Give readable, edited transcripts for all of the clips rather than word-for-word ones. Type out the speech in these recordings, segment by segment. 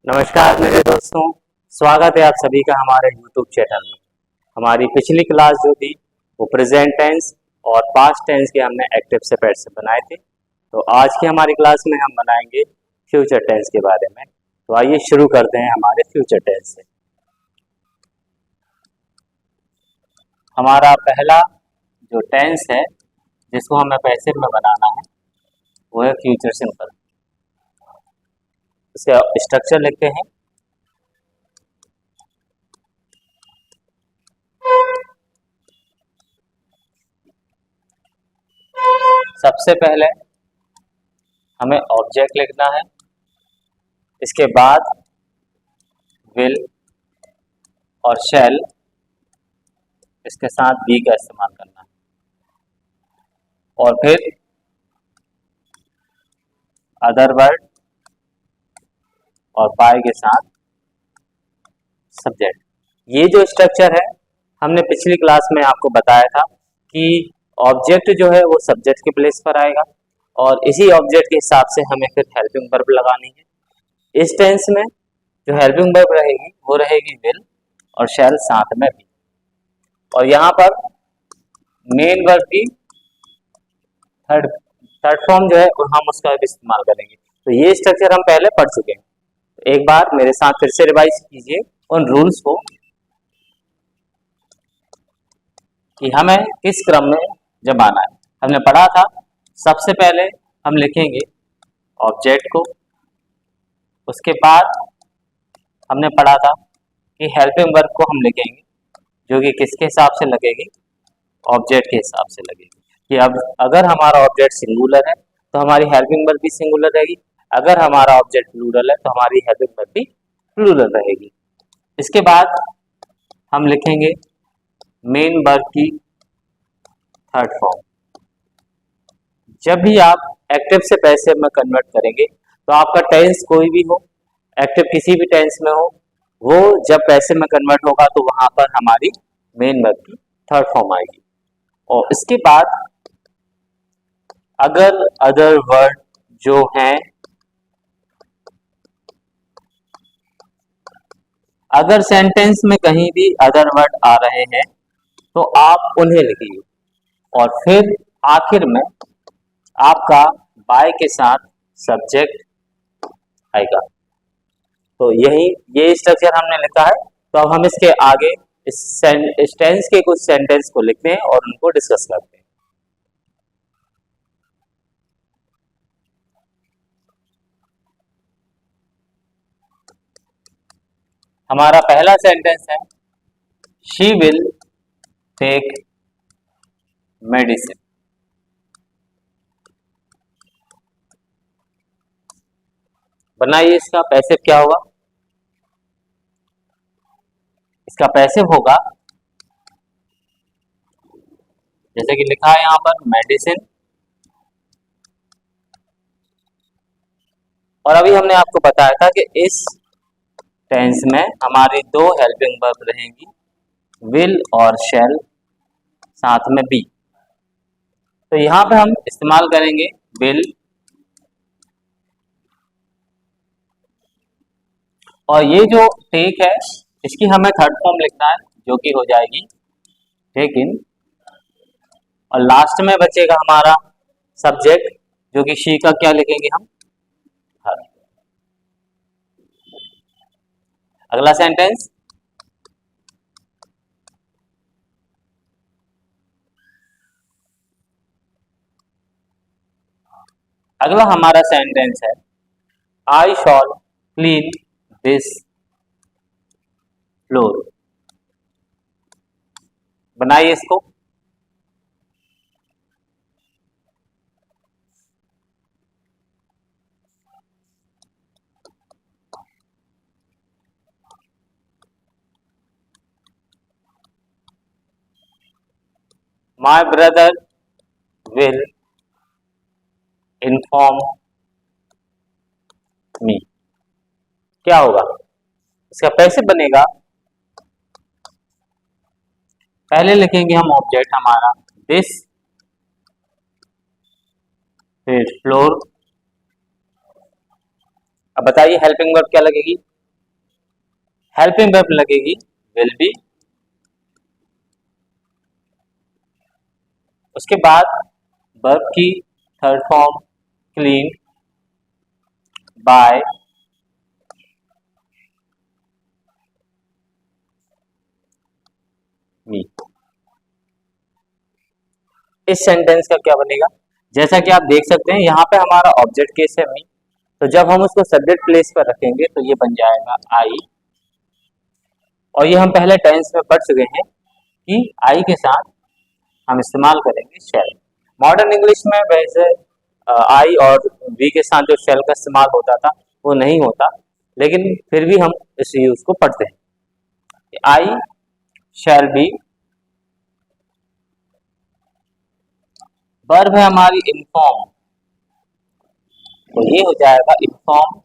नमस्कार मेरे दोस्तों, स्वागत है आप सभी का हमारे YouTube चैनल में। हमारी पिछली क्लास जो थी वो प्रेजेंट टेंस और पास्ट टेंस के हमने एक्टिव से पैसिव बनाए थे। तो आज की हमारी क्लास में हम बनाएंगे फ्यूचर टेंस के बारे में। तो आइए शुरू करते हैं हमारे फ्यूचर टेंस से। हमारा पहला जो टेंस है जिसको हमें पैसिव में बनाना है वो है फ्यूचर सिंपल। इसका स्ट्रक्चर लिखते हैं। सबसे पहले हमें ऑब्जेक्ट लिखना है, इसके बाद विल और शैल, इसके साथ बी का इस्तेमाल करना है, और फिर अदर वर्ड और बाय के साथ सब्जेक्ट। ये जो स्ट्रक्चर है हमने पिछली क्लास में आपको बताया था कि ऑब्जेक्ट जो है वो सब्जेक्ट के प्लेस पर आएगा और इसी ऑब्जेक्ट के हिसाब से हमें फिर हेल्पिंग वर्ब लगानी है। इस टेंस में जो हेल्पिंग वर्ब रहेगी वो रहेगी विल और शैल साथ में भी, और यहाँ पर मेन वर्ब की थर्ड फॉर्म जो है हम उसका भी इस्तेमाल करेंगे। तो ये स्ट्रक्चर हम पहले पढ़ चुके हैं। एक बार मेरे साथ फिर से रिवाइज कीजिए उन रूल्स को कि हमें किस क्रम में जमाना है। हमने पढ़ा था सबसे पहले हम लिखेंगे ऑब्जेक्ट को, उसके बाद हमने पढ़ा था कि हेल्पिंग वर्ब को हम लिखेंगे जो कि किसके हिसाब से लगेगी, ऑब्जेक्ट के हिसाब से लगेगी। कि अब अगर हमारा ऑब्जेक्ट सिंगुलर है तो हमारी हेल्पिंग वर्ब भी सिंगुलर रहेगी, अगर हमारा ऑब्जेक्ट प्लूरल है तो हमारी हेल्पिंग वर्ब भी प्लूरल रहेगी। इसके बाद हम लिखेंगे मेन वर्ब की थर्ड फॉर्म। जब भी आप एक्टिव से पैसिव में कन्वर्ट करेंगे तो आपका टेंस कोई भी हो, एक्टिव किसी भी टेंस में हो, वो जब पैसिव में कन्वर्ट होगा तो वहां पर हमारी मेन वर्ब की थर्ड फॉर्म आएगी। और इसके बाद अगर अदर वर्ड जो हैं, अगर सेंटेंस में कहीं भी अदर वर्ड आ रहे हैं तो आप उन्हें लिखिए और फिर आखिर में आपका बाय के साथ सब्जेक्ट आएगा। तो ये स्ट्रक्चर हमने लिखा है। तो अब हम इसके आगे इस टेंस के कुछ सेंटेंस को लिखते हैं और उनको डिस्कस करते हैं। हमारा पहला सेंटेंस है शी विल टेक मेडिसिन। बनाइए इसका पैसिव क्या होगा। इसका पैसिव होगा जैसे कि लिखा है यहाँ पर मेडिसिन, और अभी हमने आपको बताया था कि इस टेंस में हमारी दो हेल्पिंग वर्ब रहेंगी, विल और शैल साथ में बी। तो यहाँ पे हम इस्तेमाल करेंगे विल, और ये जो टेक है इसकी हमें थर्ड फॉर्म लिखना है जो कि हो जाएगी टेकिन, और लास्ट में बचेगा हमारा सब्जेक्ट जो कि शी का क्या लिखेंगे हम, हर। अगला सेंटेंस अगला हमारा सेंटेंस है आई शॉल क्लीन दिस फ्लोर। बनाइए इसको। My brother will inform me. क्या होगा इसका पैसिव बनेगा, पहले लिखेंगे हम ऑब्जेक्ट हमारा दिस, फिर फ्लोर। अब बताइए हेल्पिंग वर्ब क्या लगेगी, हेल्पिंग वर्ब लगेगी विल बी, उसके बाद वर्ब की थर्ड फॉर्म क्लीन बाय मी। इस सेंटेंस का क्या बनेगा, जैसा कि आप देख सकते हैं यहाँ पे हमारा ऑब्जेक्ट केस है मी, तो जब हम उसको सब्जेक्ट प्लेस पर रखेंगे तो ये बन जाएगा आई, और ये हम पहले टेंस में पढ़ चुके हैं कि आई के साथ हम इस्तेमाल करेंगे शेल। मॉडर्न इंग्लिश में वैसे आई और वी के साथ जो शेल का इस्तेमाल होता था वो नहीं होता, लेकिन फिर भी हम इस यूज को पढ़ते हैं। आई शैल बी, वर्ब है हमारी इन्फॉर्म, तो ये हो जाएगा inform,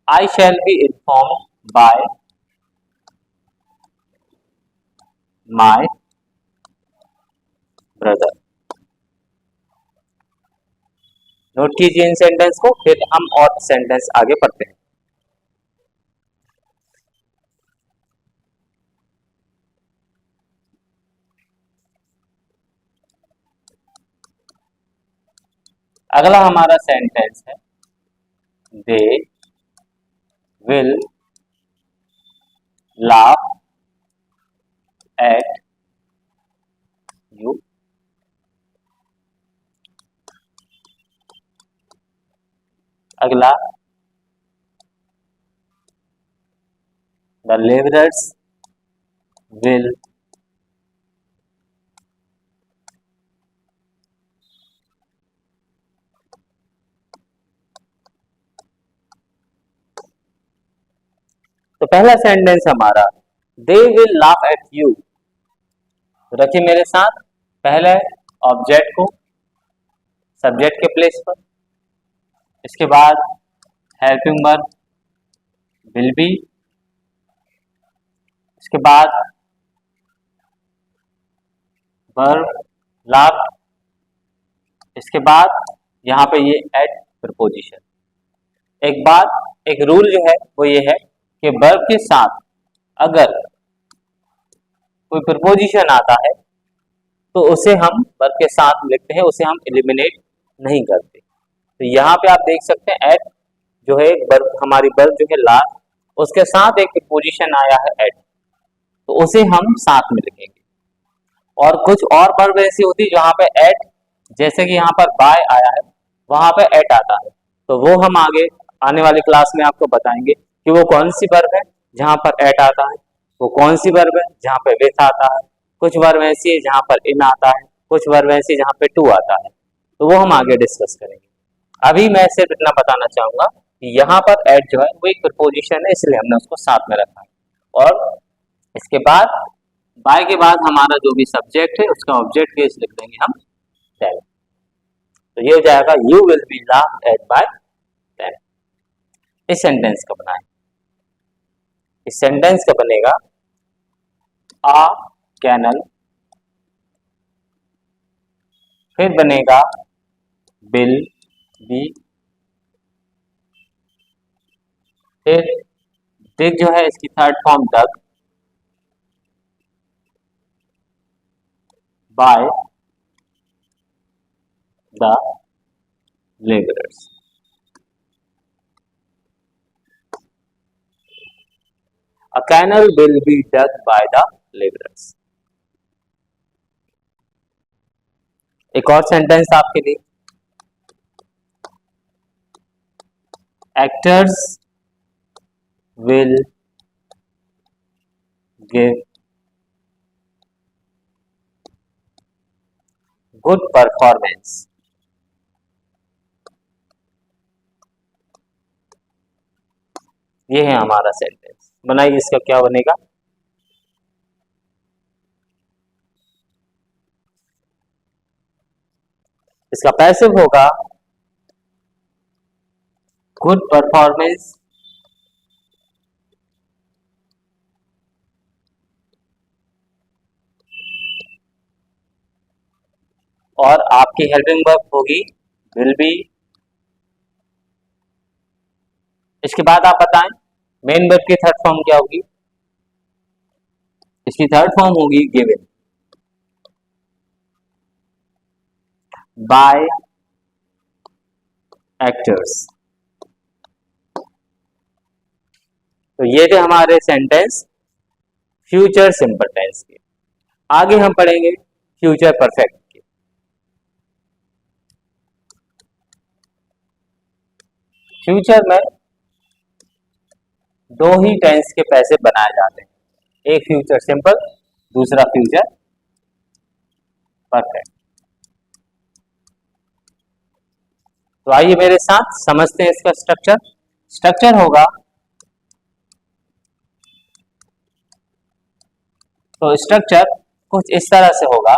I shall be inform bye my brother. Note कीजिए इन सेंटेंस को, फिर हम और सेंटेंस आगे पढ़ते हैं। अगला हमारा सेंटेंस है they will laugh at you. अगला द लेबरर्स विल तो पहला सेंटेंस हमारा they will laugh at you, तो रखिए मेरे साथ पहले ऑब्जेक्ट को सब्जेक्ट के प्लेस पर, इसके बाद हेल्पिंग वर्ब विल बी, इसके बाद वर्ब लाफ, इसके बाद यहाँ पे ये एट प्रपोजिशन। एक बात, एक रूल जो है वो ये है कि वर्ब के साथ अगर कोई प्रपोजिशन आता है तो उसे हम वर्ब के साथ लिखते हैं, उसे हम एलिमिनेट नहीं करते। तो यहाँ पे आप देख सकते हैं एट जो है वर्ब, हमारी वर्ब जो है लास्ट, उसके साथ एक प्रपोजिशन आया है एट, तो उसे हम साथ में लिखेंगे। और कुछ और वर्ब ऐसी होती है जहाँ पे एट, जैसे कि यहाँ पर बाय आया है वहां पे एट आता है, तो वो हम आगे आने वाली क्लास में आपको बताएंगे कि वो कौन सी वर्ब है जहाँ पर एट आता है, वो कौन सी वर्ब है जहाँ पे विथ आता है। कुछ वर्ब ऐसी है जहाँ पर इन आता है, कुछ वर्ब ऐसी जहाँ पे टू आता है, तो वो हम आगे डिस्कस करेंगे। अभी मैं सिर्फ इतना बताना चाहूंगा कि यहाँ पर एट जो है वो एक प्रपोजिशन है, इसलिए हमने उसको साथ में रखा है। और इसके बाद बाय के बाद हमारा जो भी सब्जेक्ट है उसका ऑब्जेक्ट केस लिख देंगे हम देन। तो ये हो जाएगा you will be laughed at by then. इस सेंटेंस का बनाए, इस सेंटेंस का बनेगा आ कैनल, फिर बनेगा बिल बी, फिर डिग जो है इसकी third form dug by the labourers. A canal will be dug by the laborers। एक और सेंटेंस आपके लिए, actors will give good performance. ये है हमारा सेंटेंस, बनाइए इसका क्या बनेगा। इसका पैसिव होगा गुड परफॉर्मेंस और आपकी हेल्पिंग वर्ब होगी विल बी। इसके बाद आप बताएं मेन वर्ब की थर्ड फॉर्म क्या होगी? इसकी थर्ड फॉर्म होगी गिवन बाय एक्टर्स। तो ये थे हमारे सेंटेंस फ्यूचर सिंपल टेंस के। आगे हम पढ़ेंगे फ्यूचर परफेक्ट के। फ्यूचर में दो ही टेंस के पैसे बनाए जाते हैं, एक फ्यूचर सिंपल, दूसरा फ्यूचर परफेक्ट। तो आइए मेरे साथ समझते हैं इसका स्ट्रक्चर। स्ट्रक्चर होगा, तो स्ट्रक्चर कुछ इस तरह से होगा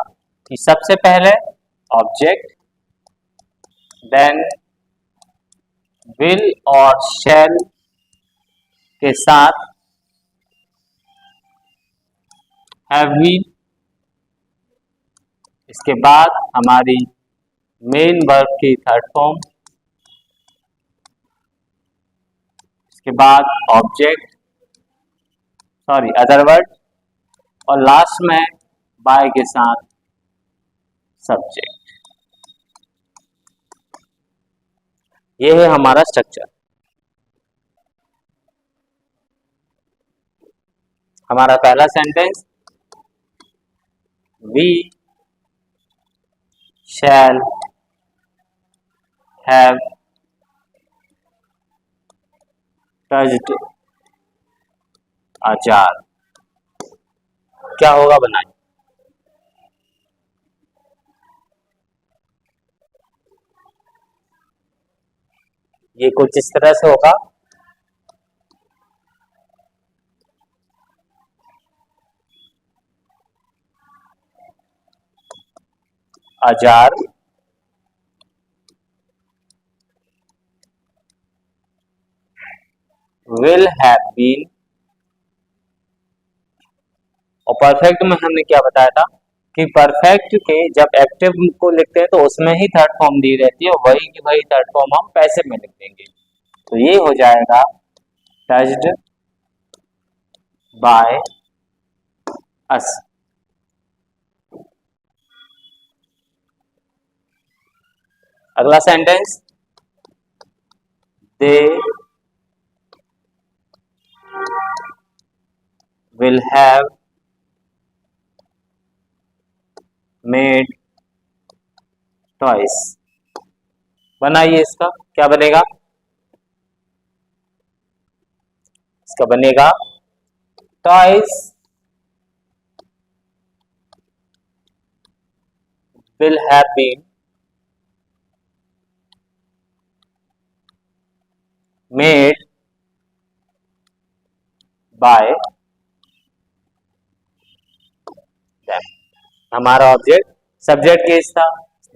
कि सबसे पहले ऑब्जेक्ट, देन विल और शैल के साथ हैव बीन, इसके बाद हमारी मेन वर्ब की थर्ड फॉर्म, इसके बाद ऑब्जेक्ट अदर वर्ड, और लास्ट में बाय के साथ सब्जेक्ट। ये है हमारा स्ट्रक्चर। हमारा पहला sentence, we shall have touched a jar. क्या होगा बनाए? ये कुछ इस तरह से होगा, a jar will have been। और परफेक्ट में हमने क्या बताया था कि परफेक्ट के जब एक्टिव को लिखते हैं तो उसमें ही थर्ड फॉर्म दी रहती है, वही की वही थर्ड फॉर्म हम पैसिव में लिख देंगे। तो ये हो जाएगा टच्ड बाय अस। अगला sentence, they will have made toys। बनाइए, इसका क्या बनेगा? इसका बनेगा toys will have been made by them। हमारा ऑब्जेक्ट सब्जेक्ट केस था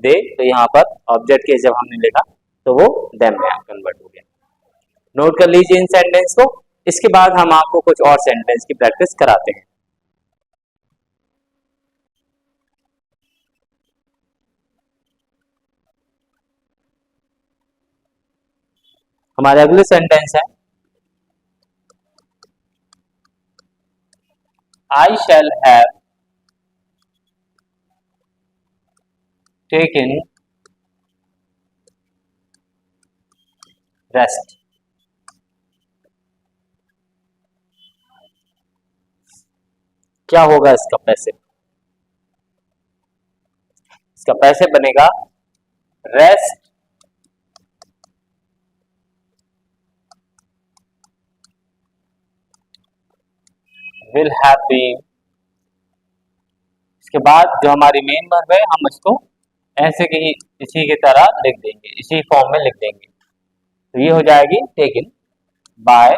दे, तो यहाँ पर ऑब्जेक्ट केस जब हमने लिखा तो वो देम में कन्वर्ट हो गया। नोट कर लीजिए इन सेंटेंस को। इसके बाद हम आपको कुछ और सेंटेंस की प्रैक्टिस कराते हैं। हमारे अगले सेंटेंस है, आई शैल हैव टेकन रेस्ट। क्या होगा इसका पैसे? इसका पैसे बनेगा रेस्ट विल हैव बीन। इसके बाद जो हमारी मेन वर्ब है हम इसको ऐसे की इसी की तरह लिख देंगे, इसी फॉर्म में लिख देंगे। तो ये हो जाएगी टेकन बाय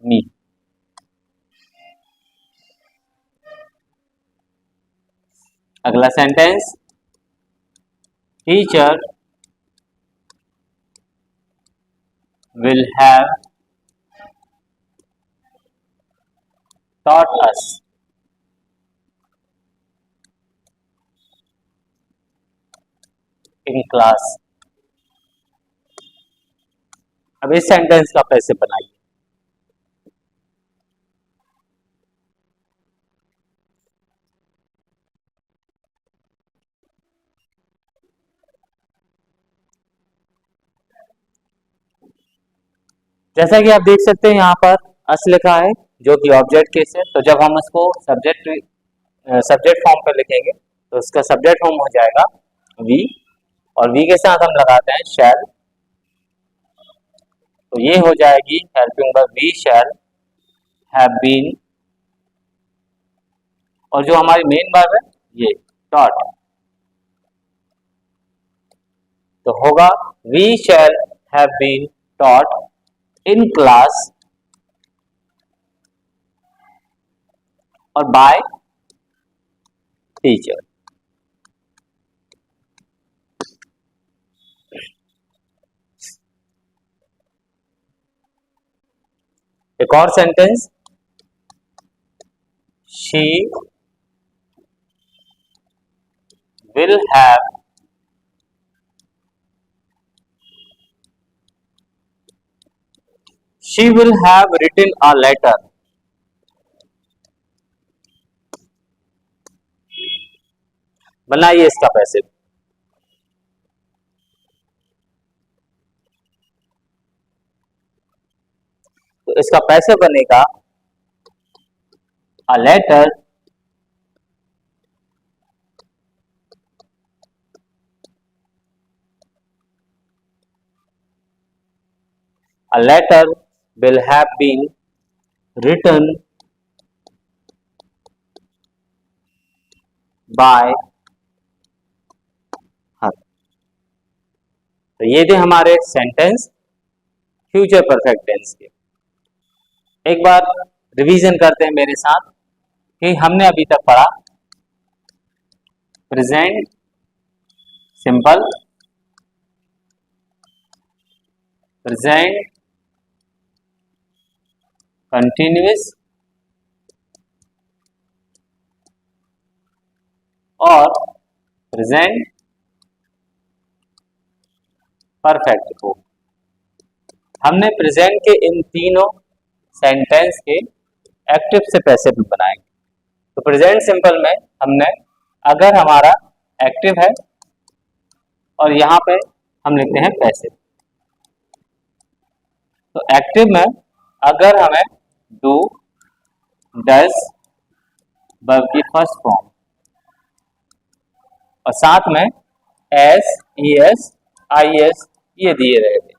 मी। अगला sentence, teacher will have taught us in class। अब इस सेंटेंस का पैसे बनाइए। जैसा कि आप देख सकते हैं यहाँ पर अस लिखा है जो कि ऑब्जेक्ट केस है, तो जब हम उसको सब्जेक्ट फॉर्म पे लिखेंगे तो उसका सब्जेक्ट फॉर्म हो जाएगा वी, और वी के साथ हम लगाते हैं शैल, तो ये हो जाएगी helping verb we shall have been, और जो हमारी मेन वर्ब है ये टॉट, तो होगा we shall have been taught in class और बाय टीचर। एक और sentence, she will have written a letter, बनाइए इसका पैसे। तो इसका पैसे बनेगा a letter will have been written by her। तो ये थे हमारे सेंटेंस फ्यूचर परफेक्ट टेंस के। एक बार रिवीजन करते हैं मेरे साथ कि हमने अभी तक पढ़ा प्रेजेंट सिंपल, प्रेजेंट कंटिन्यूअस और प्रेजेंट परफेक्ट को। हमने प्रेजेंट के इन तीनों सेंटेंस के एक्टिव से पैसिव में बनाएंगे। तो प्रेजेंट सिंपल में हमने अगर हमारा एक्टिव है और यहाँ पे हम लिखते हैं पैसिव, तो एक्टिव में अगर हमें डू डज वर्ब की फर्स्ट फॉर्म और साथ में S E S I S ये दिए रहे थे,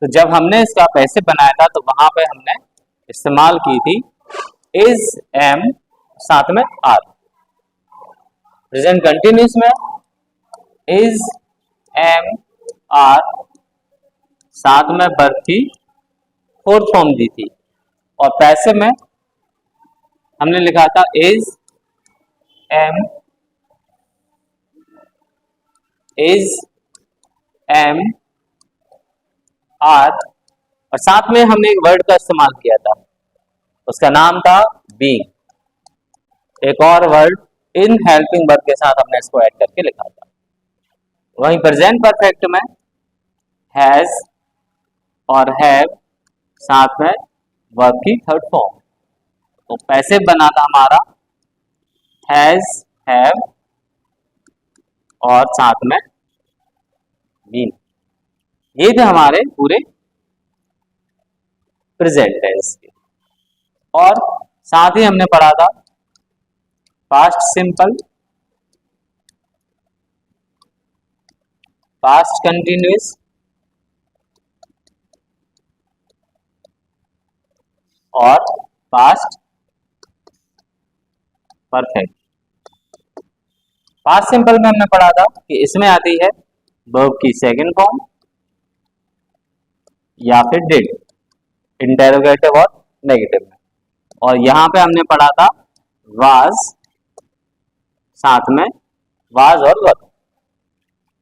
तो जब हमने इसका पैसिव बनाया था तो वहां पे हमने इस्तेमाल की थी इज एम साथ में आर। प्रेजेंट कंटिन्यूस में इज एम आर साथ में वर्ब की फोर्थ फॉर्म दी थी, और पैसिव में हमने लिखा था इज एम आर, और साथ में हमने एक वर्ड का इस्तेमाल किया था, उसका नाम था बीइंग। एक और वर्ड इन हेल्पिंग वर्ब के साथ हमने इसको ऐड करके लिखा था। वहीं प्रेजेंट परफेक्ट में हैज और हैव साथ में वर्ब की थर्ड फॉर्म, तो पैसिव बना था हमारा हैज हैव और साथ में बीन। ये थे हमारे पूरे प्रेजेंट टेंस के। और साथ ही हमने पढ़ा था पास्ट सिंपल, पास्ट कंटिन्यूअस और पास्ट परफेक्ट। पास्ट सिंपल में हमने पढ़ा था कि इसमें आती है वर्ब की सेकंड फॉर्म या फिर डिड, इंटेरोगेटिव और नेगेटिव में, और यहां पे हमने पढ़ा था वाज साथ में वाज और वर।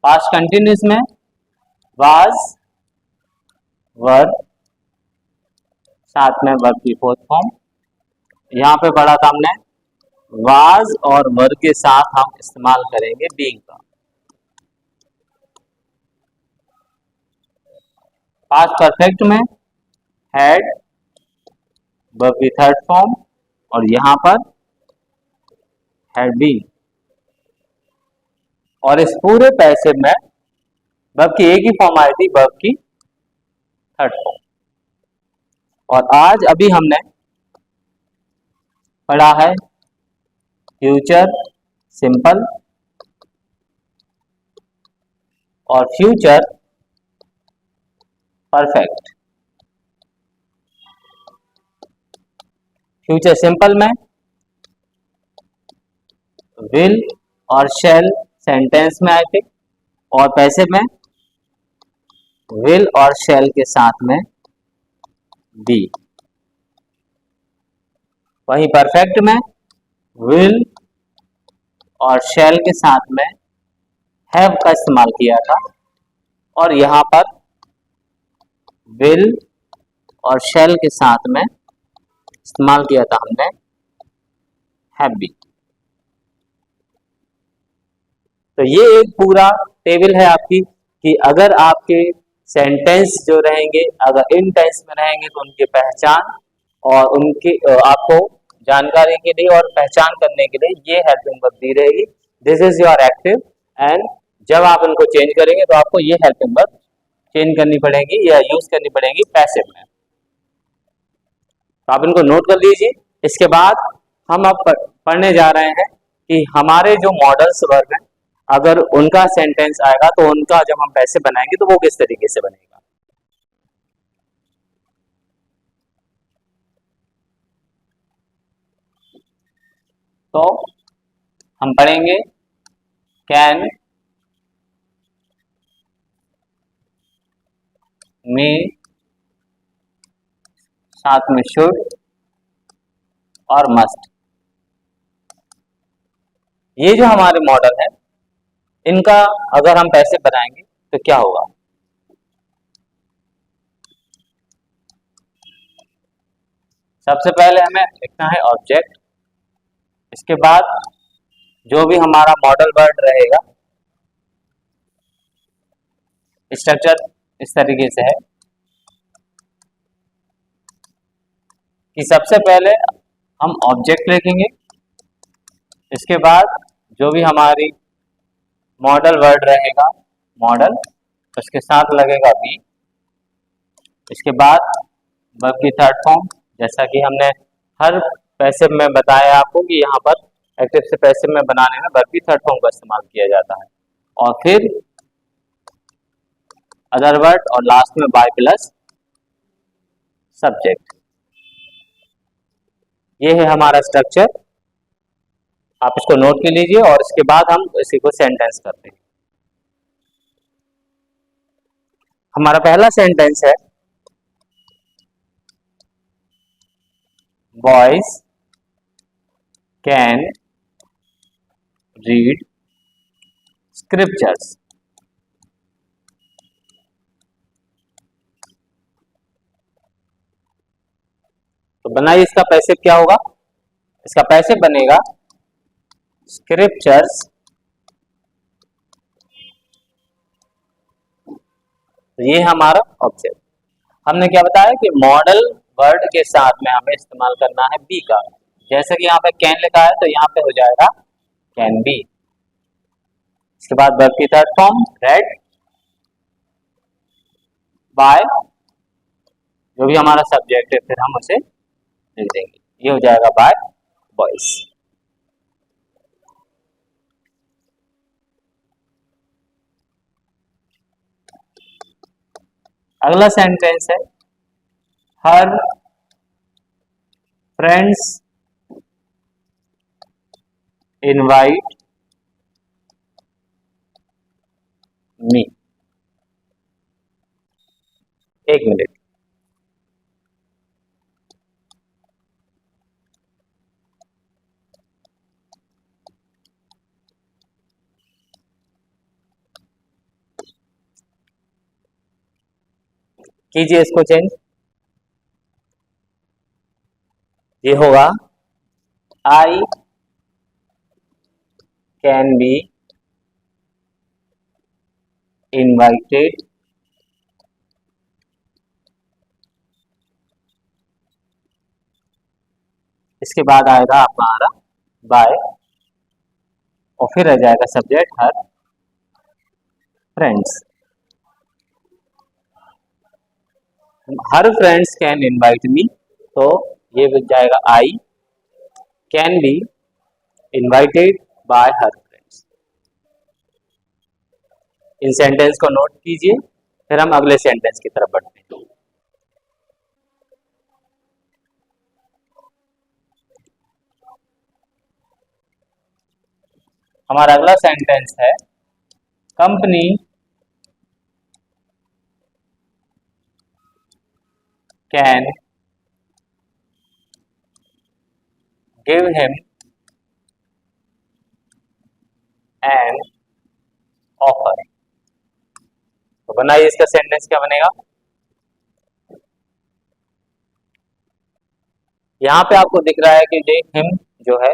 पास्ट कंटिन्यूअस में वाज वर साथ में वर्ब की फोर्थ फॉर्म। यहाँ पे पढ़ा था हमने वाज और वर के साथ हम इस्तेमाल करेंगे बीइंग का। पास्ट परफेक्ट में हैड वर्ब की थर्ड फॉर्म और यहां पर हैड बीन, और इस पूरे पैसिव में वर्ब की एक ही फॉर्म आई थी, वर्ब की थर्ड फॉर्म। और आज अभी हमने पढ़ा है फ्यूचर सिंपल और फ्यूचर परफेक्ट। फ्यूचर सिंपल में विल और शैल सेंटेंस में आए थे, और पैसिव में विल और शैल के साथ में बी। वहीं परफेक्ट में विल और शैल के साथ में हैव का इस्तेमाल किया था, और यहां पर विल और शैल के साथ में इस्तेमाल किया था हमने हैव बी। तो ये एक पूरा टेबल है आपकी कि अगर आपके सेंटेंस जो रहेंगे अगर इन टेंस में रहेंगे तो उनकी पहचान और उनकी आपको जानकारी के लिए और पहचान करने के लिए ये हेल्पिंग वर्ब दी रहेगी। This is your active, and जब आप इनको चेंज करेंगे तो आपको ये हेल्पिंग वर्ब चेंज करनी पड़ेगी या यूज करनी पड़ेगी पैसिव में। तो आप इनको नोट कर लीजिए। इसके बाद हम अब पढ़ने जा रहे हैं कि हमारे जो मॉडल्स वर्ब हैं अगर उनका सेंटेंस आएगा तो उनका जब हम पैसिव बनाएंगे तो वो किस तरीके से बनेगा। तो हम पढ़ेंगे कैन, मे, साथ में शुड और मस्ट। ये जो हमारे मॉडल है इनका अगर हम पैसिव बनाएंगे तो क्या होगा। सबसे पहले हमें लिखना है ऑब्जेक्ट, इसके बाद जो भी हमारा मॉडल वर्ड रहेगा, स्ट्रक्चर इस तरीके से है कि सबसे पहले हम ऑब्जेक्ट लिखेंगे, इसके बाद जो भी हमारी मॉडल वर्ड रहेगा मॉडल, उसके साथ लगेगा बी, इसके बाद वर्ब की थर्ड फॉर्म, जैसा कि हमने हर पैसिव में बताया आपको कि यहाँ पर एक्टिव से पैसिव में बनाने में वर्ब की थर्ड फॉर्म का इस्तेमाल किया जाता है, और फिर अदर वर्ड और लास्ट में बाय प्लस सब्जेक्ट। ये है हमारा स्ट्रक्चर, आप इसको नोट कर लीजिए और इसके बाद हम इसी को सेंटेंस करते हैं। हमारा पहला सेंटेंस है बॉयज कैन रीड स्क्रिप्चर्स। तो बनाइए इसका पैसिव क्या होगा। इसका पैसिव बनेगा स्क्रिप्चर्स, ये हमारा ऑब्जेक्ट। हमने क्या बताया कि मॉडल वर्ड के साथ में हमें इस्तेमाल करना है बी का, जैसे कि यहाँ पे कैन लिखा है तो यहाँ पे हो जाएगा कैन बी। इसके बाद वर्ब की थर्ड फॉर्म रेड, बाय जो भी हमारा सब्जेक्ट है फिर हम उसे लिख देंगे, ये हो जाएगा बाय बॉयज। अगला सेंटेंस है हर फ्रेंड्स इनवाइट मी। एक मिनट, कीजिए इसको चेंज। ये होगा आई कैन बी इनवाइटेड इसके बाद आएगा हमारा बाय, और फिर रह जाएगा subject her friends. Her friends can invite me, तो ये बन जाएगा I can be invited bye her friends. In sentence को नोट कीजिए, फिर हम अगले सेंटेंस की तरफ बढ़ते हैं। हमारा अगला सेंटेंस है company can give him an offer. तो बनाइए इसका सेंटेंस क्या बनेगा। यहाँ पे आपको दिख रहा है कि जे हिम जो है,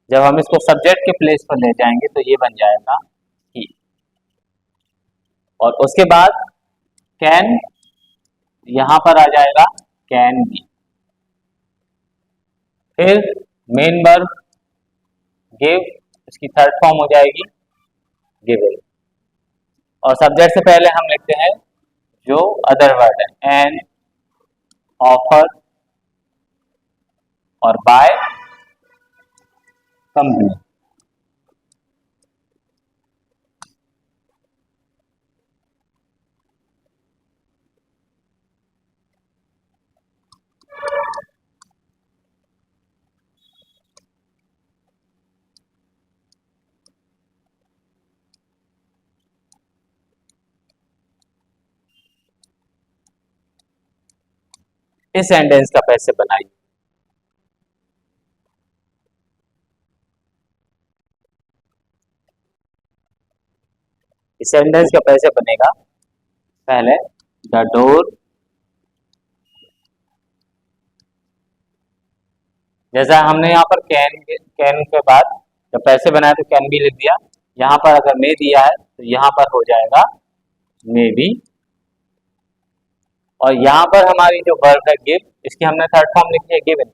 जब हम इसको सब्जेक्ट के प्लेस पर ले जाएंगे तो ये बन जाएगा ही, और उसके बाद कैन यहां पर आ जाएगा कैन बी, फिर मेन वर्ब गिव, इसकी थर्ड फॉर्म हो जाएगी गिविंग, और सब्जेक्ट से पहले हम लिखते हैं जो अदर वर्ड है एन, ऑफर और बाय कंपनी। इस सेंटेंस का पैसे बनाइए। इस सेंटेंस का पैसे बनेगा पहले द डोर, जैसा हमने यहाँ पर कैन के बाद जब पैसे बनाए तो कैन भी लिख दिया, यहाँ पर अगर मे दिया है तो यहाँ पर हो जाएगा मे बी, और यहाँ पर हमारी जो वर्ब है गिव, इसकी हमने थर्ड फॉर्म लिखी है गिवन।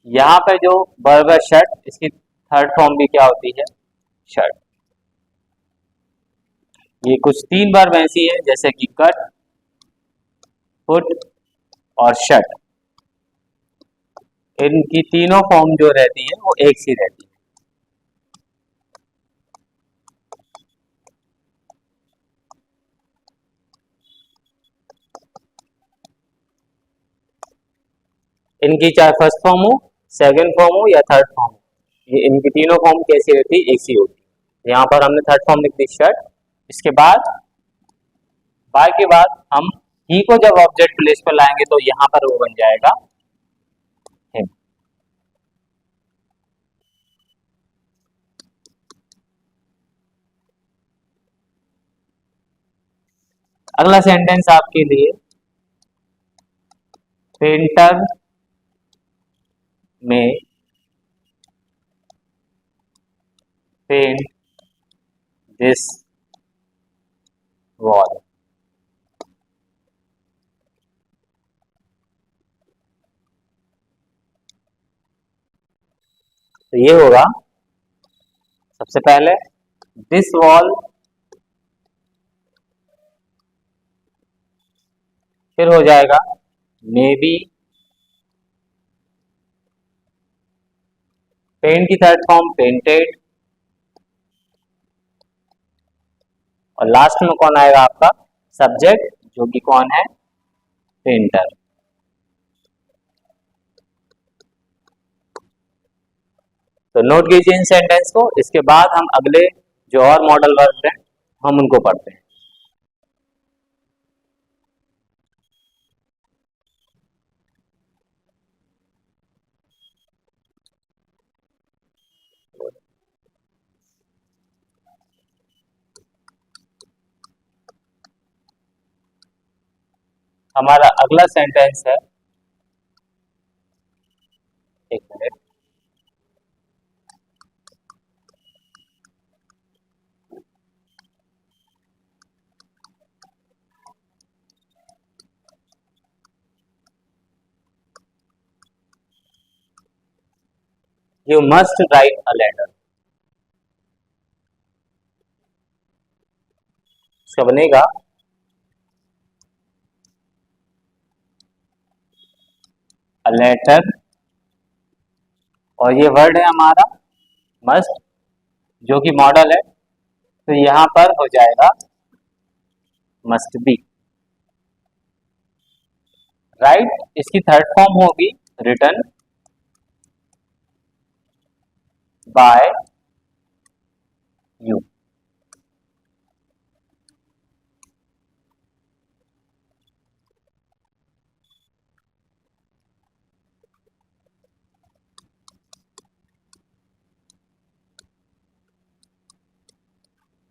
यहाँ पर जो वर्ब है शर्ट, इसकी थर्ड फॉर्म भी क्या होती है शर्ट। ये कुछ तीन वर्ब ऐसी है जैसे कि कट, पुट और शट, इनकी तीनों फॉर्म जो रहती है वो एक सी रहती है। इनकी चाहे फर्स्ट फॉर्म हो, सेकंड फॉर्म हो या थर्ड फॉर्म हो, ये इनकी तीनों फॉर्म कैसी रहती है एक सी होती है। यहाँ पर हमने थर्ड फॉर्म लिख दी शर्ट, इसके बाद बाय के बाद हम ही को जब ऑब्जेक्ट प्लेस पर लाएंगे तो यहाँ पर वो बन जाएगा हिम। अगला सेंटेंस आपके लिए पेंटर में पेंट दिस वॉल। तो ये होगा सबसे पहले दिस वॉल, फिर हो जाएगा मे बी, पेंट की थर्ड फॉर्म पेंटेड, और लास्ट में कौन आएगा आपका सब्जेक्ट जो कि कौन है पेंटर। तो नोट कीजिए इन सेंटेंस को, इसके बाद हम अगले जो और मॉडल वर्ब हैं हम उनको पढ़ते हैं। हमारा अगला सेंटेंस है, एक minute, you must write a letter. इसका बनेगा अ लेटर, और ये वर्ड है हमारा मस्ट जो कि मॉडल है, तो यहां पर हो जाएगा मस्ट बी। राइट इसकी थर्ड फॉर्म होगी रिटन बाय यू।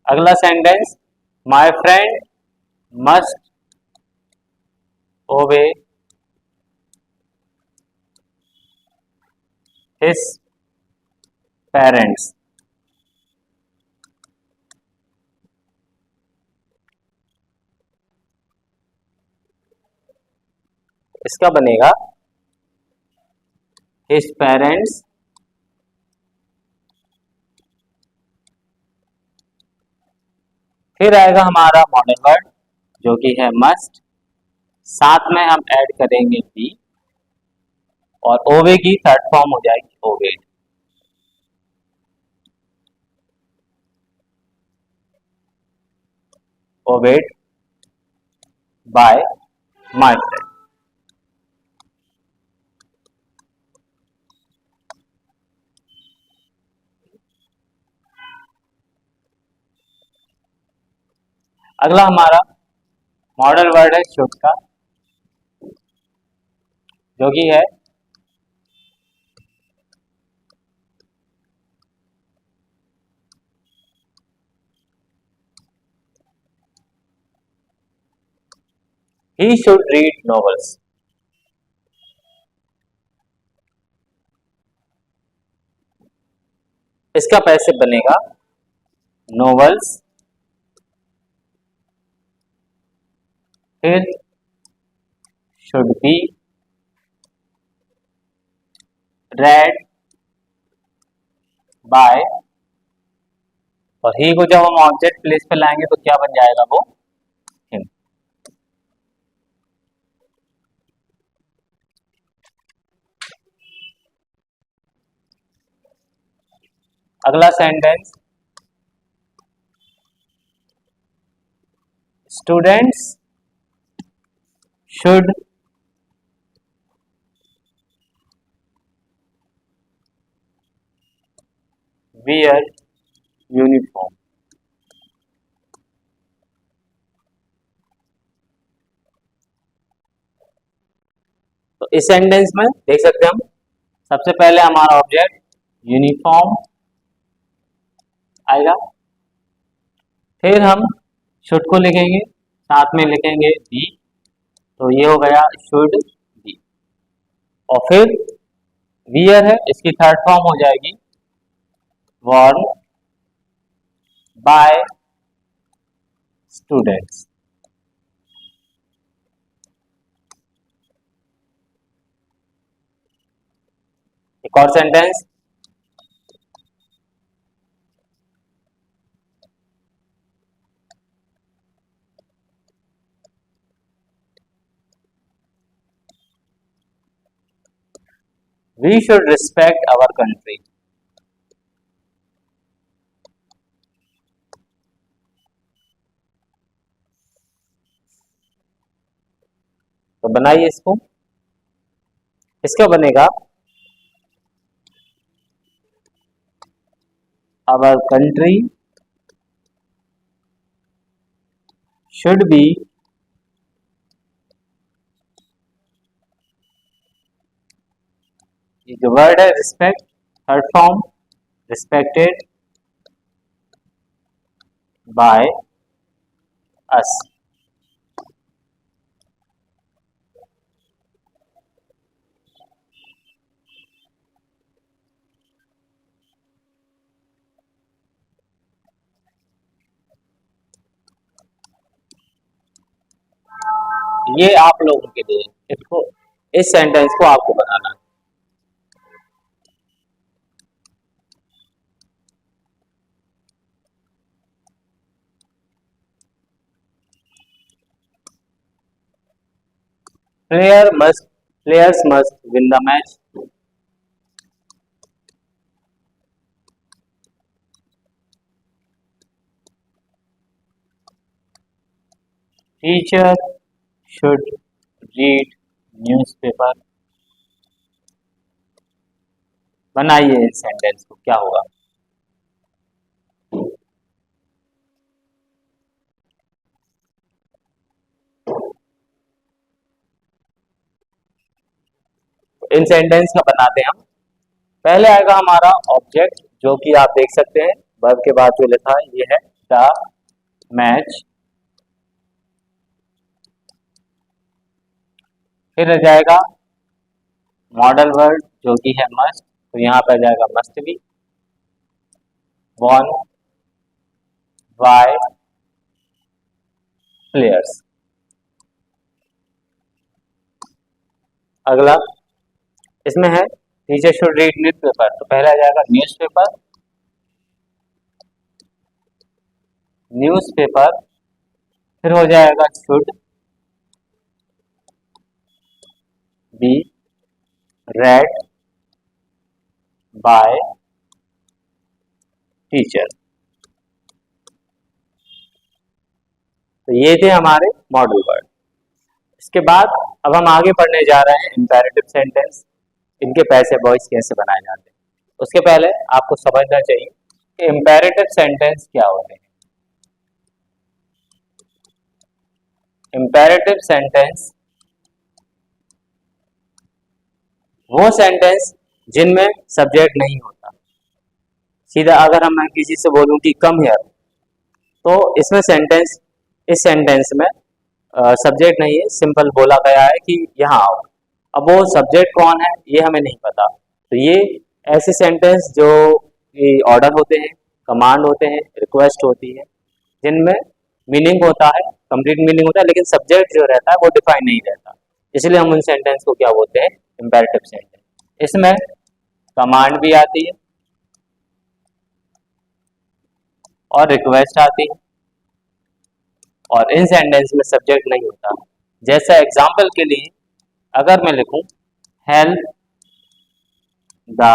अगला सेंटेंस, माय फ्रेंड मस्ट ओबे हिज पेरेंट्स। इसका बनेगा हिज पेरेंट्स फिर आएगा हमारा मॉडल वर्ड जो कि है मस्ट, साथ में हम ऐड करेंगे बी, और ओवे की थर्ड फॉर्म हो जाएगी ओवेड। ओवेड बाय माय फ्रेंड। अगला हमारा मॉडल वर्ड है शुड का, जो कि है ही शुड रीड नॉवेल्स। इसका पैसे बनेगा नॉवेल्स फिर शुड बी रेड बाय, और ही को जब हम ऑब्जेक्ट प्लेस पे लाएंगे तो क्या बन जाएगा वो हिम। अगला sentence, students should wear uniform. तो इस सेंटेंस में देख सकते हैं हम, सबसे पहले हमारा ऑब्जेक्ट यूनिफॉर्म आएगा, फिर हम शुड को लिखेंगे, साथ में लिखेंगे बी, तो ये हो गया शुड बी, और फिर वियर है इसकी थर्ड फॉर्म हो जाएगी वॉर्न बाय स्टूडेंट्स। एक और sentence, we should respect our country. तो बनाइए इसको, इसका बनेगा आवर कंट्री शुड बी ये जो वर्ड है respect, third form respected by us. ये आप लोगों के लिए, इसको इस सेंटेंस को आपको बनाना है। players must win the match. Teacher should read newspaper. बनाइए इस सेंटेंस को, क्या होगा? इन सेंटेंस का बनाते हैं हम। पहले आएगा हमारा ऑब्जेक्ट, जो कि आप देख सकते हैं वर्ब के बाद जो लिखा है ये है द मैच। फिर आ जाएगा मॉडल वर्ड जो कि है मस्ट, तो यहाँ पर आ जाएगा must be, won, by, players. अगला इसमें है टीचर शुड रीड न्यूज़पेपर, तो पहला आ जाएगा न्यूज़पेपर, न्यूज़पेपर। फिर हो जाएगा should be read by teacher. तो ये थे हमारे मॉडल वर्ड। इसके बाद अब हम आगे पढ़ने जा रहे हैं इंपेरेटिव सेंटेंस, इनके पैसे वॉइस कैसे बनाए जाते हैं। उसके पहले आपको समझना चाहिए कि इंपेरेटिव सेंटेंस क्या होते हैं। इंपेरेटिव सेंटेंस वो सेंटेंस जिनमें सब्जेक्ट नहीं होता। सीधा अगर हम मैं किसी से बोलूं कि कम हियर, तो इसमें सेंटेंस, इस सेंटेंस में सब्जेक्ट नहीं है, सिंपल बोला गया है कि यहाँ आओ। अब वो सब्जेक्ट कौन है ये हमें नहीं पता, तो ये ऐसे सेंटेंस जो ऑर्डर होते हैं, कमांड होते हैं, रिक्वेस्ट होती है, जिनमें मीनिंग होता है, कंप्लीट मीनिंग होता है, लेकिन सब्जेक्ट जो रहता है वो डिफाइन नहीं रहता। इसलिए हम उन सेंटेंस को क्या बोलते हैं? Imperative sentence. इसमें कमांड भी आती है और रिक्वेस्ट आती है, और इन सेंटेंस में सब्जेक्ट नहीं होता। जैसा एग्जाम्पल के लिए अगर मैं लिखूं हेल्प द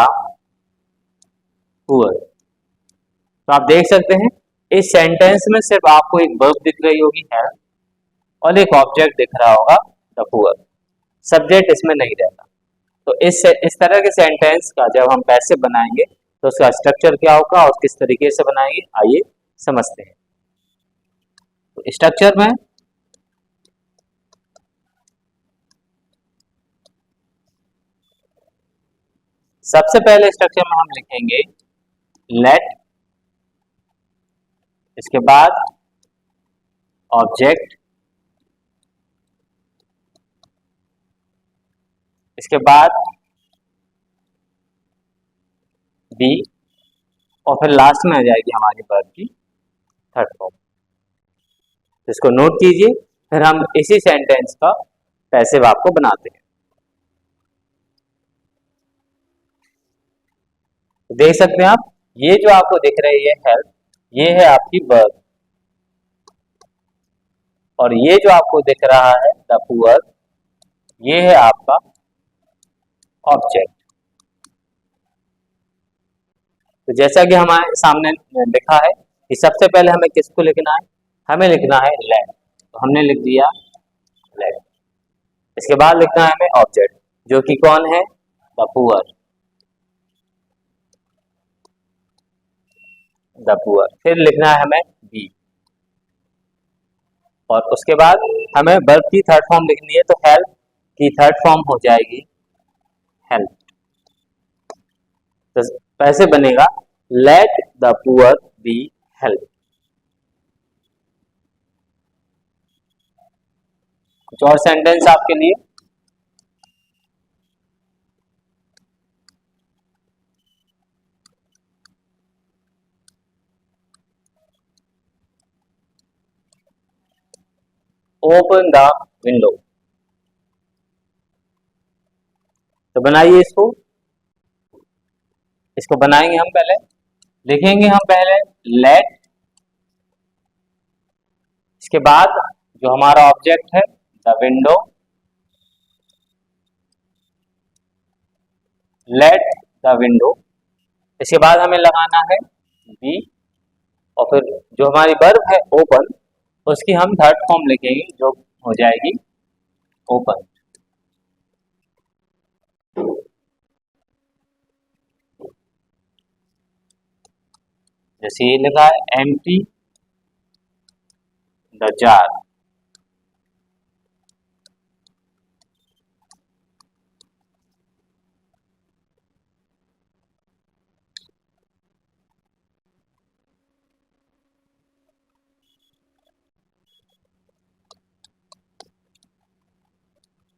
पुअर, तो आप देख सकते हैं इस सेंटेंस में सिर्फ आपको एक वर्ब दिख रही होगी हेल्प, और एक ऑब्जेक्ट दिख रहा होगा द पुअर, सब्जेक्ट इसमें नहीं रहता। तो इस तरह के सेंटेंस का जब हम पैसे बनाएंगे तो उसका स्ट्रक्चर क्या होगा और किस तरीके से बनाएंगे, आइए समझते हैं। तो स्ट्रक्चर में सबसे पहले स्ट्रक्चर में हम लिखेंगे लेट, इसके बाद ऑब्जेक्ट, इसके बाद बी, और फिर लास्ट में आ जाएगी हमारी वर्ब की थर्ड फॉर्म। इसको नोट कीजिए, फिर हम इसी सेंटेंस का पैसिव आपको बनाते हैं। तो देख सकते हैं आप, ये जो आपको दिख रही है हेल्प, ये है आपकी वर्ब, और ये जो आपको दिख रहा है द पुअर, ये है आपका ऑब्जेक्ट। तो जैसा कि हमारे सामने लिखा है कि सबसे पहले हमें किसको लिखना है? हमें लिखना है लेट, तो हमने लिख दिया लेट। इसके बाद लिखना है हमें ऑब्जेक्ट, जो कि कौन है? The poor, the poor. फिर लिखना है हमें बी, और उसके बाद हमें वर्ब की थर्ड फॉर्म लिखनी है, तो हेल्प की थर्ड फॉर्म हो जाएगी हेल्प। तो कैसे बनेगा? Let the poor B help. कुछ और सेंटेंस आपके लिए। ओपन द विंडो, तो बनाइए इसको बनाएंगे हम। पहले लिखेंगे हम पहले लेट, इसके बाद जो हमारा ऑब्जेक्ट है the window, let the window, इसके बाद हमें लगाना है बी, और फिर जो हमारी वर्ब है ओपन, उसकी हम थर्ड फॉर्म लिखेंगे जो हो जाएगी ओपन। जैसे ये लिखा है एम्प्टी द जार,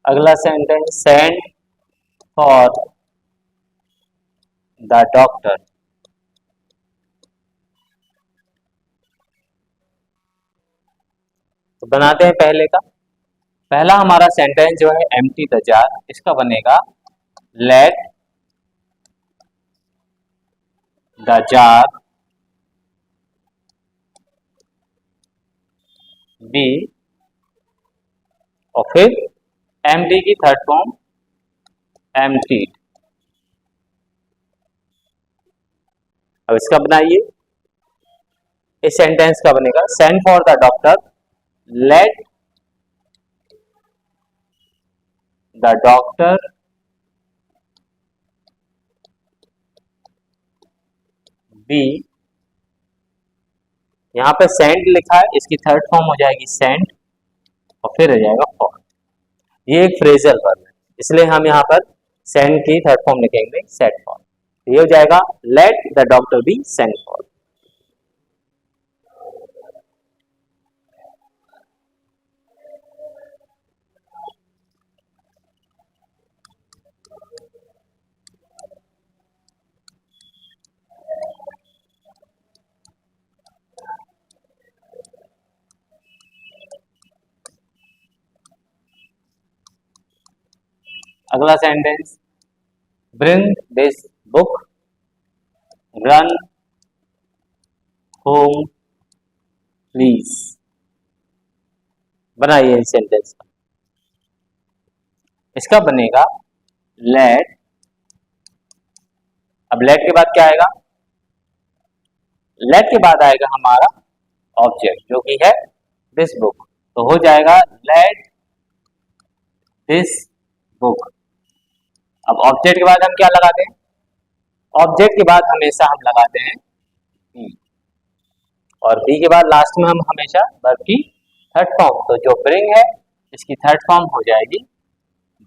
अगला sentence send for the doctor, तो बनाते हैं पहले का। पहला हमारा सेंटेंस जो है एम्प्टी द जार, इसका बनेगा लेट द जार बी, और फिर एम्प्टी की थर्ड फॉर्म एम्प्टीड। अब इसका बनाइए, इस सेंटेंस का बनेगा send for the doctor, let the doctor be, यहां पे सेंड लिखा है, इसकी थर्ड फॉर्म हो जाएगी सेंड, और फिर हो जाएगा फॉर। ये एक फ्रेजल वर्ब है, इसलिए हम यहाँ पर सेंड की थर्ड फॉर्म लिखेंगे सेट फॉर। ये हो जाएगा let the doctor be send for. अगला sentence bring this book, run home please. बनाइए इस सेंटेंस का। इसका बनेगा लेट, अब लेट के बाद क्या आएगा, लेट के बाद आएगा हमारा ऑब्जेक्ट जो कि है दिस बुक, तो हो जाएगा लेट दिस बुक। अब ऑब्जेक्ट के बाद हम क्या लगाते हैं, ऑब्जेक्ट के बाद हमेशा हम लगाते हैं बी, और बी के बाद लास्ट में हम हमेशा वर्ब की थर्ड फॉर्म, तो जो ब्रिंग है इसकी थर्ड फॉर्म हो जाएगी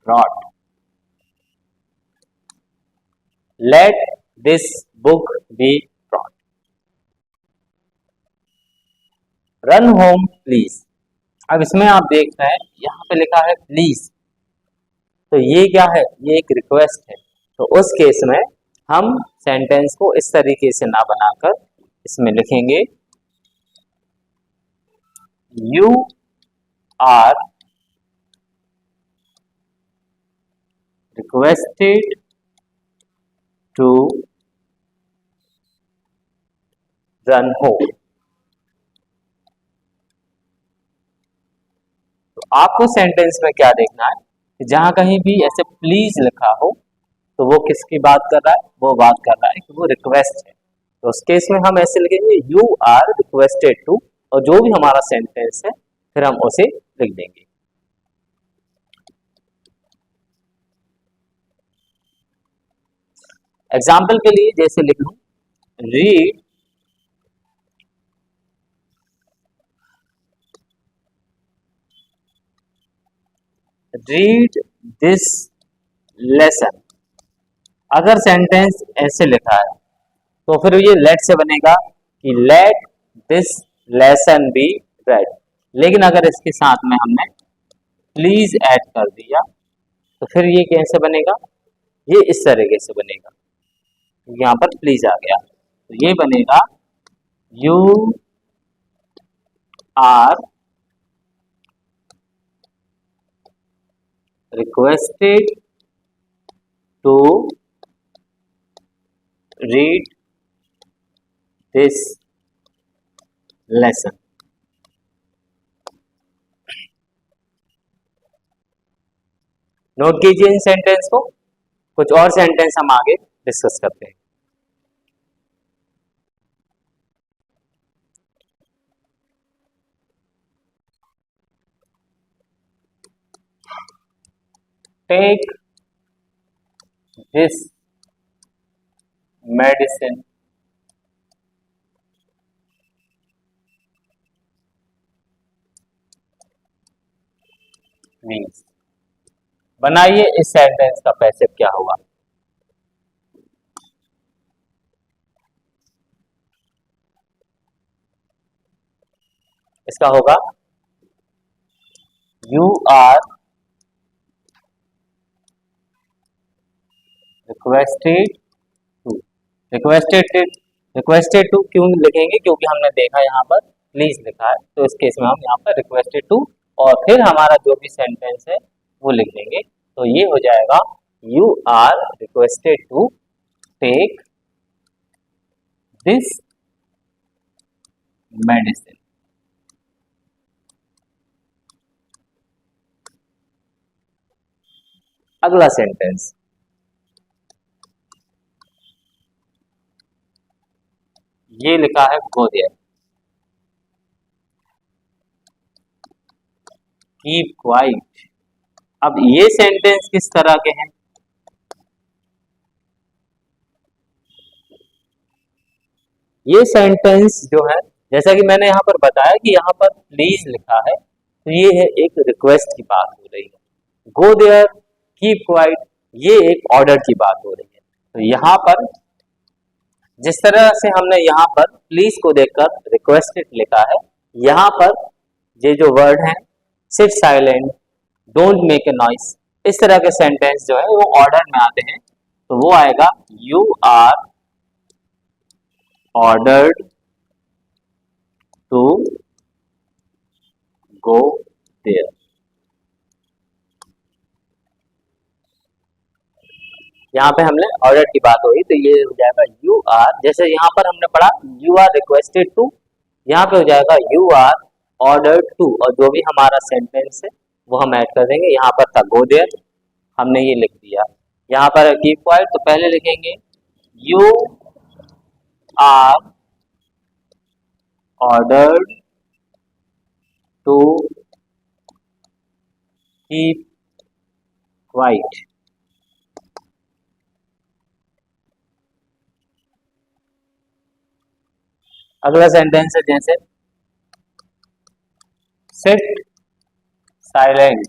brought. Let this book be brought. Run home please, अब इसमें आप देख रहे हैं यहाँ पे लिखा है प्लीज, तो ये क्या है, ये एक रिक्वेस्ट है, तो उस केस में हम सेंटेंस को इस तरीके से ना बनाकर इसमें लिखेंगे you are requested to run home. तो आपको सेंटेंस में क्या देखना है कि जहां कहीं भी ऐसे प्लीज लिखा हो तो वो किसकी बात कर रहा है, वो बात कर रहा है कि वो रिक्वेस्ट है, तो उस केस में हम ऐसे लिखेंगे यू आर रिक्वेस्टेड टू, और जो भी हमारा सेंटेंस है फिर हम उसे लिख देंगे। एग्जाम्पल के लिए जैसे लिख लूं रीड दिस लेसन। अगर सेंटेंस ऐसे लिखा है तो फिर ये लेट से बनेगा कि let this lesson be read, लेकिन अगर इसके साथ में हमने प्लीज ऐड कर दिया तो फिर ये कैसे बनेगा, ये इस तरीके से बनेगा, यहाँ पर प्लीज आ गया, तो ये बनेगा you are requested to read this lesson. Note कीजिए इन सेंटेंस को। कुछ और सेंटेंस हम आगे डिस्कस करते हैं। Take this medicine means. बनाइए इस सेंटेंस का पैसिव क्या हुआ। इसका होगा you are requested to. Requested to क्यों लिखेंगे, क्योंकि हमने देखा यहाँ पर प्लीज लिखा है, तो इस केस में हम यहाँ पर रिक्वेस्टेड टू और फिर हमारा जो भी सेंटेंस है वो लिख देंगे। तो ये हो जाएगा you are requested to take this medicine. अगला सेंटेंस, ये लिखा है गो देयर, कीप क्वाइट। अब ये सेंटेंस किस तरह के हैं, ये सेंटेंस जो है जैसा कि मैंने यहाँ पर बताया कि यहाँ पर प्लीज लिखा है, तो ये है एक रिक्वेस्ट की बात हो रही है। गो देयर, कीप क्वाइट, ये एक ऑर्डर की बात हो रही है। तो यहाँ पर जिस तरह से हमने यहाँ पर प्लीज को देखकर रिक्वेस्टेड लिखा है, यहाँ पर ये जो वर्ड है sit silent, don't make a noise, इस तरह के सेंटेंस जो है वो ऑर्डर में आते हैं। तो वो आएगा you are ordered to go there. यहाँ पे हमने ऑर्डर की बात हुई, तो ये हो जाएगा यू आर, जैसे यहाँ पर हमने पढ़ा यू आर रिक्वेस्टेड टू, यहाँ पे हो जाएगा यू आर ऑर्डर्ड टू, और जो भी हमारा सेंटेंस है वो हम ऐड कर देंगे। यहाँ पर था गो देयर, हमने ये लिख दिया। यहाँ पर कीप क्वाइट, तो पहले लिखेंगे you are ordered to keep quiet. अगला सेंटेंस है जैसे सिट साइलेंट,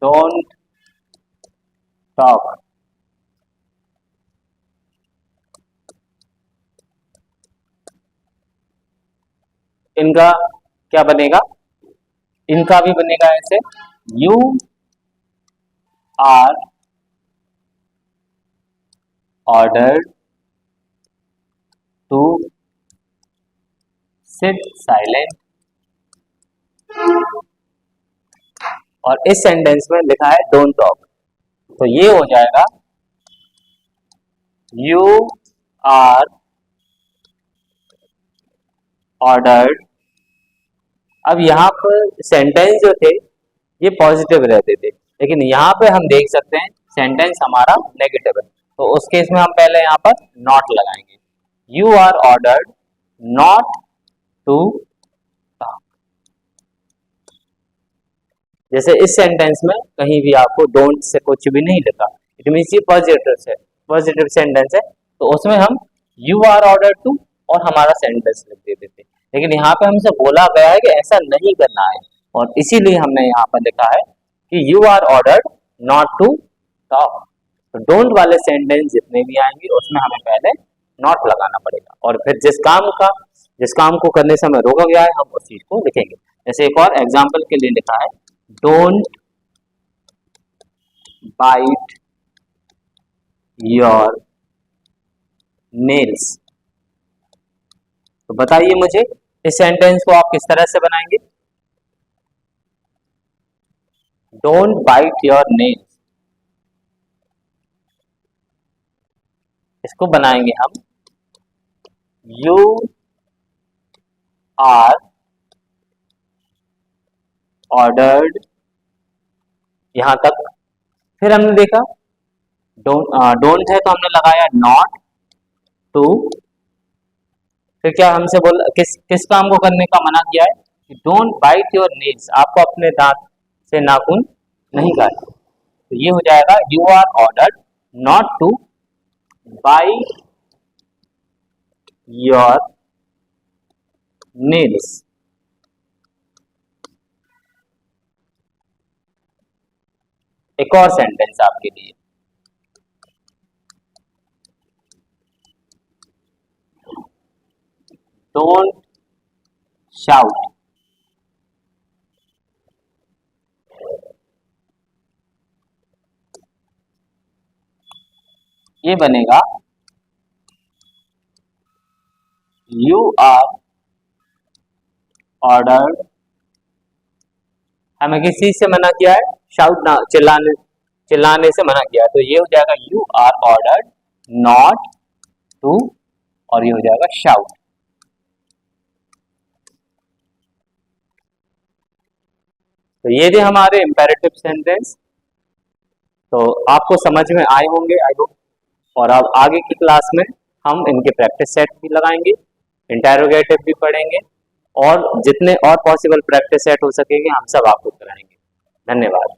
डोंट टॉक। इनका क्या बनेगा, इनका भी बनेगा ऐसे you are ordered to sit silent, और इस सेंटेंस में लिखा है डोंट टॉक, तो ये हो जाएगा यू आर ऑर्डर्ड। अब यहाँ पर सेंटेंस जो थे ये पॉजिटिव रहते थे, लेकिन यहाँ पे हम देख सकते हैं सेंटेंस हमारा नेगेटिव है, तो उस केस में हम पहले यहाँ पर नॉट लगाएंगे। You are ordered not to talk. जैसे इस सेंटेंस में कहीं भी आपको डोंट से कुछ भी नहीं लिखा, इट मीन्स ये पॉजिटिव सेंटेंस है, तो उसमें हम यू आर ऑर्डर्ड टू और हमारा सेंटेंस लिख देते थे। लेकिन यहाँ पे हमसे बोला गया है कि ऐसा नहीं करना है, और इसीलिए हमने यहाँ पर लिखा है कि you are ordered not to talk. तो डोंट वाले सेंटेंस जितने भी आएंगे उसमें हमें पहले नॉट लगाना पड़ेगा, और फिर जिस काम को करने से हमें रोका गया है हम उस चीज को लिखेंगे। जैसे एक और एग्जाम्पल के लिए लिखा है डोंट बाइट योर नेल्स। तो बताइए मुझे इस सेंटेंस को आप किस तरह से बनाएंगे। डोंट बाइट योर नेल्स, इसको बनाएंगे हम यू आर ऑर्डर्ड, यहां तक। फिर हमने देखा डोंट है तो हमने लगाया नॉट टू। फिर क्या हमसे बोला, किस काम को करने का मना किया है कि डोंट बाइट योर नेल्स, आपको अपने दांत से नाखून नहीं काटना। तो ये हो जाएगा you are ordered not to bite your nails. एक और सेंटेंस आपके लिए, डोंट शाउट, ये बनेगा यू आर ऑर्डर्ड, हमें किस चीज से मना किया है, शाउट ना, चिल्लाने से मना किया है। तो ये हो जाएगा you are ordered not to, और ये हो जाएगा शाउट। तो ये थे हमारे इंपेरेटिव सेंटेंस। तो आपको समझ में आए होंगे आई होप। और अब आगे की क्लास में हम इनके प्रैक्टिस सेट भी लगाएंगे, इंटेरोगेटिव भी पढ़ेंगे, और जितने और पॉसिबल प्रैक्टिस सेट हो सकेंगे हम सब आपको कराएंगे। धन्यवाद।